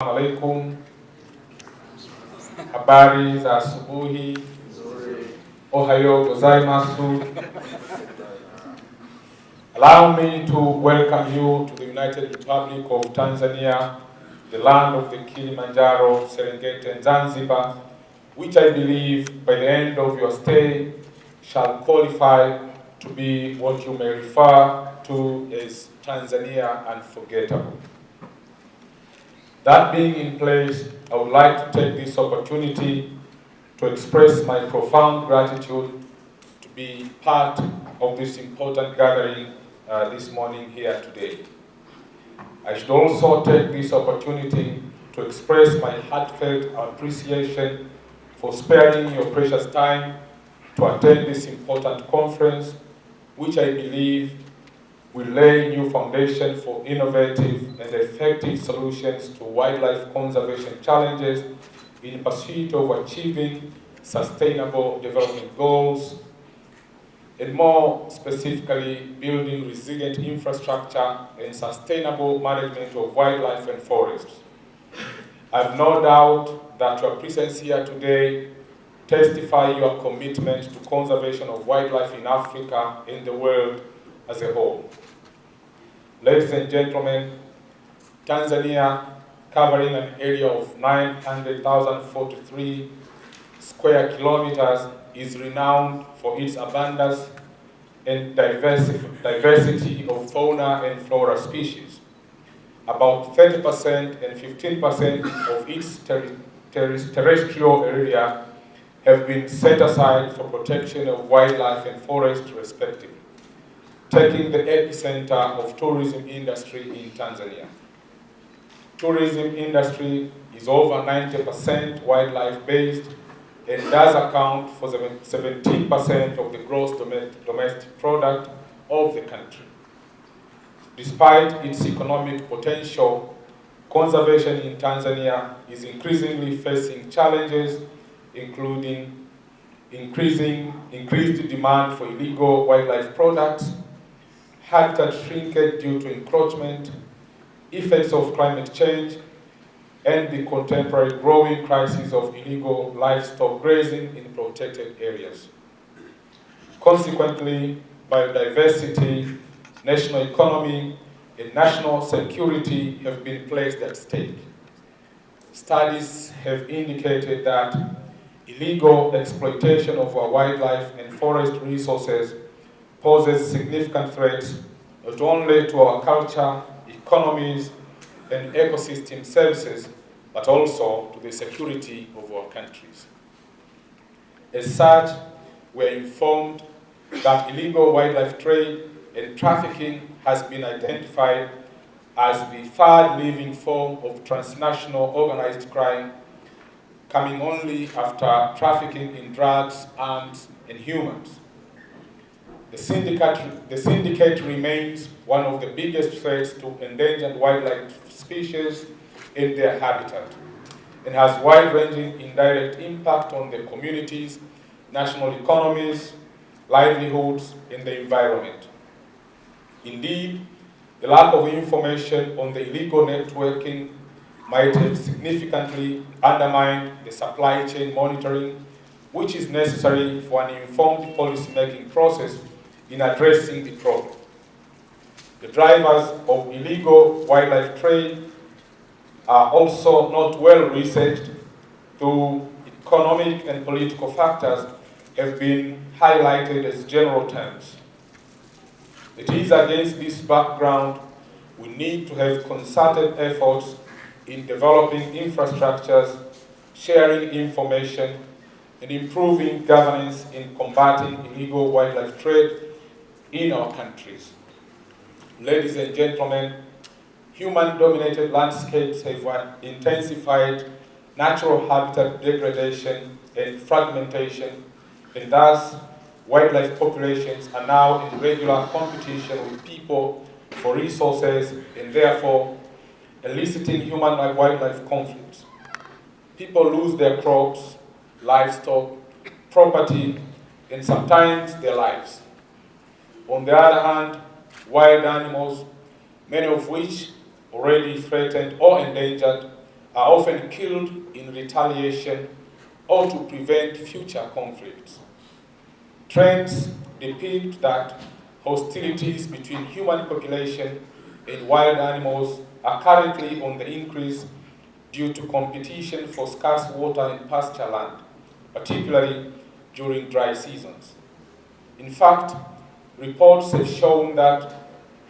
Assalamu alaikum. Habari za asubuhi. Ohayo gozaimasu. Allow me to welcome you to the United Republic of Tanzania, the land of the Kilimanjaro, Serengeti and Zanzibar, which I believe by the end of your stay shall qualify to be what you may refer to as Tanzania unforgettable. That being in place, I would like to take this opportunity to express my profound gratitude to be part of this important gathering this morning here today. I should also take this opportunity to express my heartfelt appreciation for sparing your precious time to attend this important conference, which I believe will lay new foundation for innovative and effective solutions to wildlife conservation challenges in pursuit of achieving sustainable development goals, and more specifically, building resilient infrastructure and sustainable management of wildlife and forests. I have no doubt that your presence here today testifies your commitment to conservation of wildlife in Africa and the world as a whole. Ladies and gentlemen, Tanzania, covering an area of 900,043 square kilometers, is renowned for its abundance and diversity of fauna and flora species. About 30% and 15% of its terrestrial area have been set aside for protection of wildlife and forest respectively, taking the epicenter of tourism industry in Tanzania. Tourism industry is over 90% wildlife-based and does account for 17% of the gross domestic product of the country. Despite its economic potential, conservation in Tanzania is increasingly facing challenges, including increased demand for illegal wildlife products, habitat shrinkage due to encroachment, effects of climate change, and the contemporary growing crisis of illegal livestock grazing in protected areas. Consequently, biodiversity, national economy, and national security have been placed at stake. Studies have indicated that illegal exploitation of our wildlife and forest resources poses significant threats not only to our culture, economies, and ecosystem services, but also to the security of our countries. As such, we are informed that illegal wildlife trade and trafficking has been identified as the third-leading form of transnational organized crime, coming only after trafficking in drugs, arms, and humans. The syndicate remains one of the biggest threats to endangered wildlife species in their habitat and has wide-ranging indirect impact on the communities, national economies, livelihoods, and the environment. Indeed, the lack of information on the illegal networking might have significantly undermined the supply chain monitoring, which is necessary for an informed policy-making process in addressing the problem. The drivers of illegal wildlife trade are also not well researched, though economic and political factors have been highlighted as general terms. It is against this background we need to have concerted efforts in developing infrastructures, sharing information, and improving governance in combating illegal wildlife trade in our countries. Ladies and gentlemen, human-dominated landscapes have intensified natural habitat degradation and fragmentation, and thus wildlife populations are now in regular competition with people for resources and therefore eliciting human-wildlife conflicts. People lose their crops, livestock, property, and sometimes their lives. On the other hand, wild animals, many of which already threatened or endangered, are often killed in retaliation or to prevent future conflicts. Trends depict that hostilities between human population and wild animals are currently on the increase due to competition for scarce water and pasture land, particularly during dry seasons. In fact, reports have shown that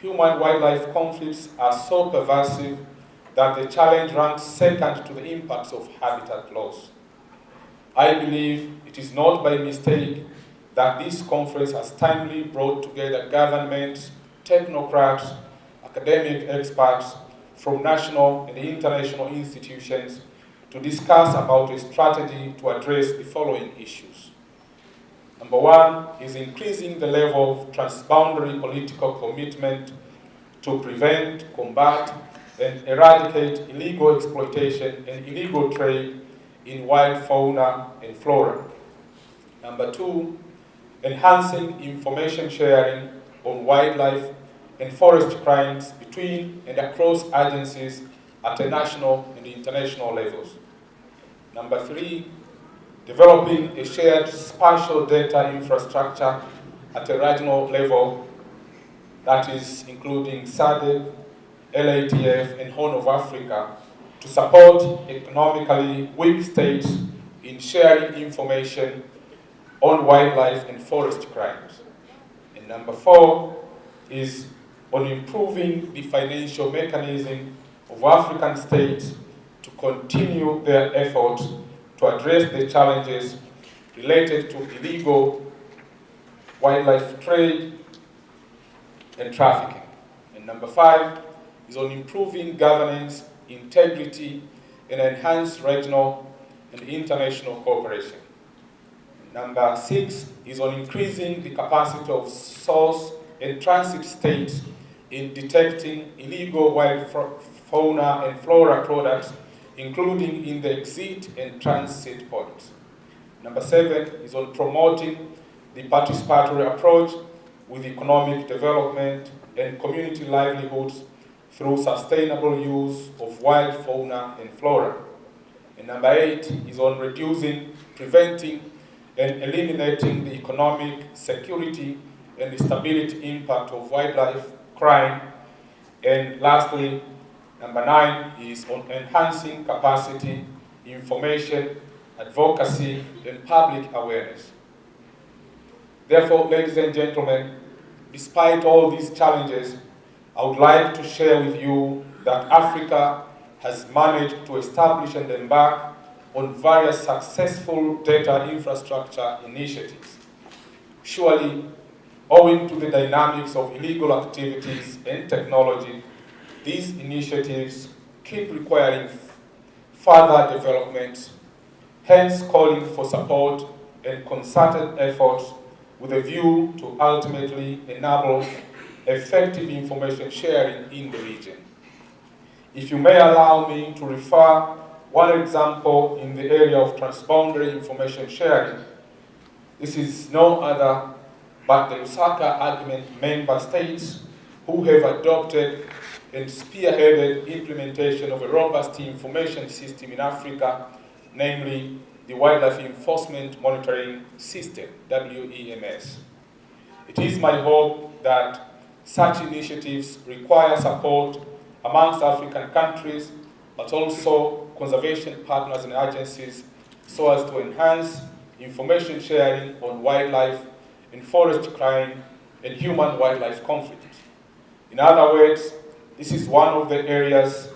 human-wildlife conflicts are so pervasive that the challenge ranks second to the impacts of habitat loss. I believe it is not by mistake that this conference has timely brought together governments, technocrats, academic experts from national and international institutions to discuss about a strategy to address the following issues. Number one is increasing the level of transboundary political commitment to prevent, combat, and eradicate illegal exploitation and illegal trade in wild fauna and flora. Number two, enhancing information sharing on wildlife and forest crimes between and across agencies at a national and international levels. Number three, developing a shared spatial data infrastructure at a regional level, that is including SADC, LATF, and Horn of Africa, to support economically weak states in sharing information on wildlife and forest crimes. And number four is on improving the financial mechanism of African states to continue their efforts to address the challenges related to illegal wildlife trade and trafficking. And number five is on improving governance, integrity, and enhanced regional and international cooperation. Number six is on increasing the capacity of source and transit states in detecting illegal wild fauna and flora products, including in the exit and transit points. Number seven is on promoting the participatory approach with economic development and community livelihoods through sustainable use of wild fauna and flora. And number eight is on reducing, preventing, and eliminating the economic, security, and the stability impact of wildlife crime. And lastly, number nine is on enhancing capacity, information, advocacy, and public awareness. Therefore, ladies and gentlemen, despite all these challenges, I would like to share with you that Africa has managed to establish and embark on various successful data infrastructure initiatives. Surely, owing to the dynamics of illegal activities and technology, these initiatives keep requiring further development, hence calling for support and concerted efforts with a view to ultimately enable effective information sharing in the region. If you may allow me to refer one example in the area of transboundary information sharing, this is no other but the Lusaka Agreement member states who have adopted and spearheaded implementation of a robust information system in Africa, namely the Wildlife Enforcement Monitoring System, WEMS. It is my hope that such initiatives require support amongst African countries, but also conservation partners and agencies, so as to enhance information sharing on wildlife and forest crime and human-wildlife conflict. In other words, this is one of the areas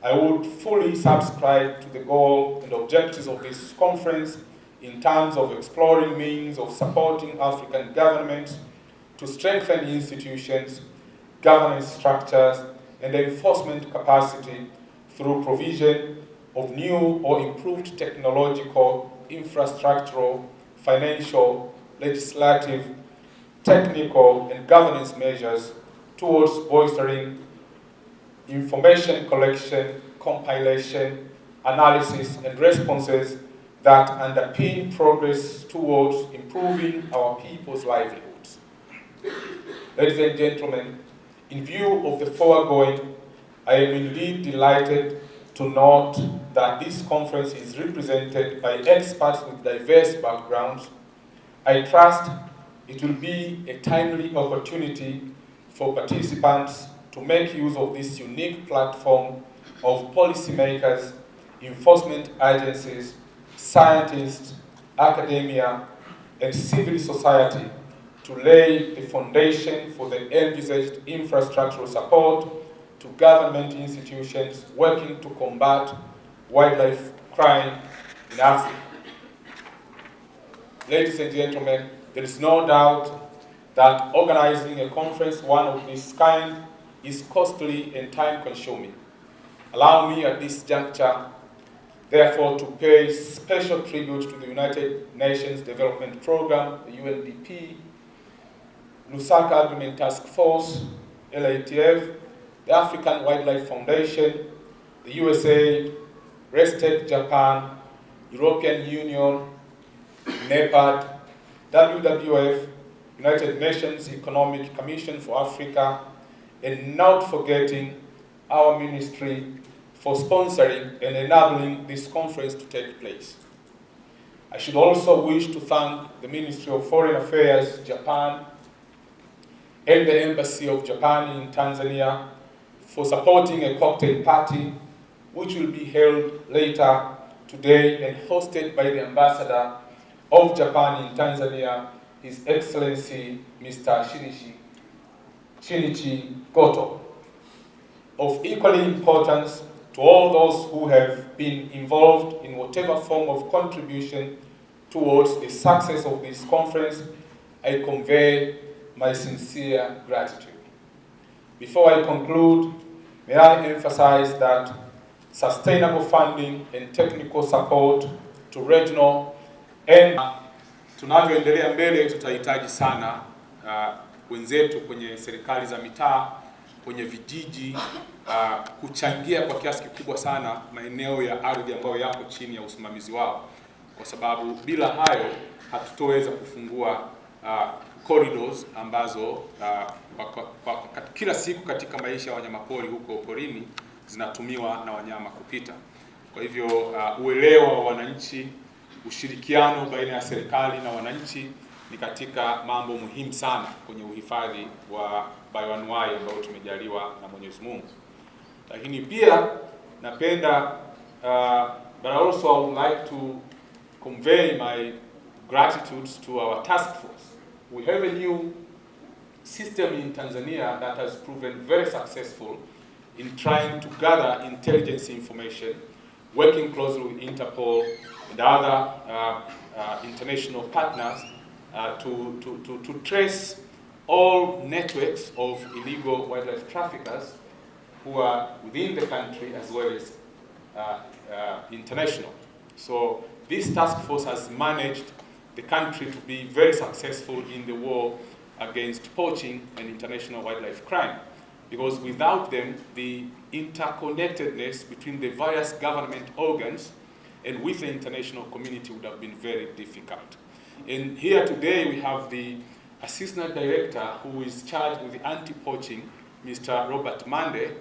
I would fully subscribe to the goal and objectives of this conference in terms of exploring means of supporting African governments to strengthen institutions, governance structures, and enforcement capacity through provision of new or improved technological, infrastructural, financial, legislative, technical, and governance measures towards bolstering information collection, compilation, analysis, and responses that underpin progress towards improving our people's livelihoods. Ladies and gentlemen, in view of the foregoing, I am indeed delighted to note that this conference is represented by experts with diverse backgrounds. I trust it will be a timely opportunity for participants to make use of this unique platform of policymakers, enforcement agencies, scientists, academia, and civil society to lay the foundation for the envisaged infrastructural support to government institutions working to combat wildlife crime in Africa. Ladies and gentlemen, there is no doubt that organizing a conference one of this kind is costly and time-consuming. Allow me at this juncture, therefore, to pay special tribute to the United Nations Development Programme, the UNDP, Lusaka Agreement Task Force, LATF, the African Wildlife Foundation, the USA, RESTED Japan, European Union, NEPAD, WWF, United Nations Economic Commission for Africa, and not forgetting our ministry for sponsoring and enabling this conference to take place. I should also wish to thank the Ministry of Foreign Affairs, Japan, and the Embassy of Japan in Tanzania for supporting a cocktail party which will be held later today and hosted by the Ambassador of Japan in Tanzania, His Excellency Mr. Shinichi Goto. Of equally importance to all those who have been involved in whatever form of contribution towards the success of this conference, I convey my sincere gratitude. Before I conclude, may I emphasize that sustainable funding and technical support to regional and tunavyoendelea mbele tutahitaji sana wenzetu kwenye serikali za mitaa, kwenye vijiji kuchangia kwa kiasi kikubwa sana maeneo ya ardhi ambayo yako chini ya usimamizi wao, kwa sababu bila hayo hatutoweza kufungua corridors ambazo kila siku katika maisha ya wanyamapori huko porini zinatumiwa na wanyama kupita. Kwa hivyo uelewa wa wananchi, ushirikiano baina ya serikali na wananchi ni katika mambo muhimu sana kwenye uhifadhi wa bioanuwai ambao tumejaliwa na Mwenyezi Mungu. Lakini pia napenda but also I would like to convey my gratitude to our task force. We have a new system in Tanzania that has proven very successful in trying to gather intelligence information, working closely with Interpol and other international partners to trace all networks of illegal wildlife traffickers who are within the country as well as international. So this task force has managed the country to be very successful in the war against poaching and international wildlife crime. Because without them, the interconnectedness between the various government organs and with the international community would have been very difficult. And here today we have the Assistant Director who is charged with the anti-poaching, Mr. Robert Mande.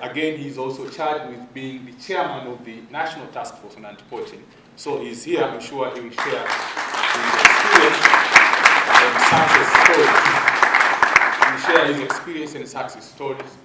Again, he's also charged with being the chairman of the National Task Force on Anti-Poaching. So he's here, I'm sure he will share his experience and success stories. He will share his experience and success stories.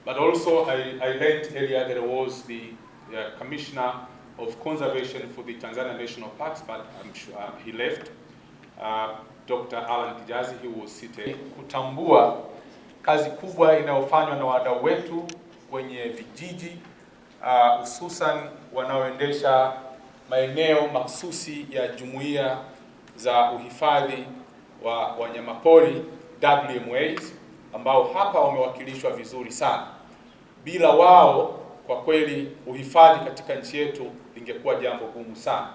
But also, I learned earlier there was the Commissioner of Conservation for the Tanzania National Parks, but I'm sure he left. Dr. Alan Kijazi, he was seated. Kutambua kazi kubwa inayofanywa na wadau wetu kwenye vijiji, hususan wanaoendesha maeneo mahsusi ya jumuiya za uhifadhi wa wanyamapori WMAs, ambao hapa wamewakilishwa vizuri sana. Bila wao kwa kweli uhifadhi katika nchi yetu lingekuwa jambo gumu sana.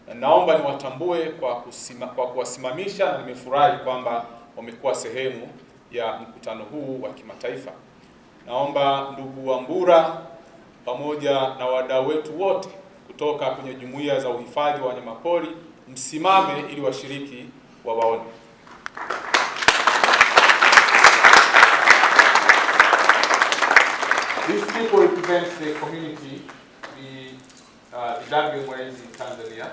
Na naomba niwatambue kwa kuwasimamisha, na nimefurahi kwamba wamekuwa sehemu ya mkutano huu wa kimataifa. Naomba ndugu Wambura pamoja na wadau wetu wote kutoka kwenye jumuiya za uhifadhi wa wanyamapori msimame ili washiriki wawaone. These people represent the community the WMAs in Tanzania,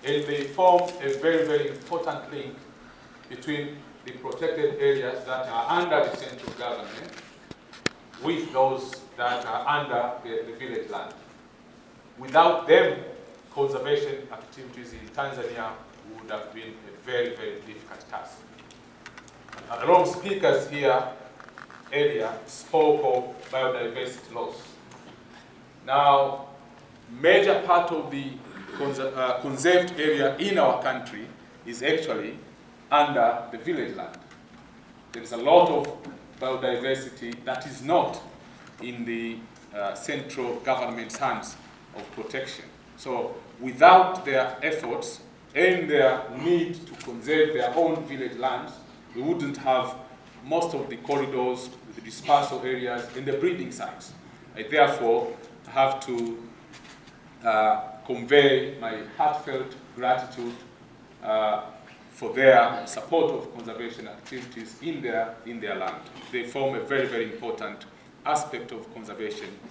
and they form a very, very important link between the protected areas that are under the central government with those that are under the village land. Without them, conservation activities in Tanzania would have been a very, very difficult task. And a lot of speakers here earlier spoke of biodiversity loss. Now, major part of the conserved area in our country is actually under the village land. There is a lot of biodiversity that is not in the central government's hands of protection. So without their efforts and their need to conserve their own village lands, we wouldn't have most of the corridors, the dispersal areas, and the breeding sites. I therefore have to convey my heartfelt gratitude for their support of conservation activities in their land. They form a very, very important aspect of conservation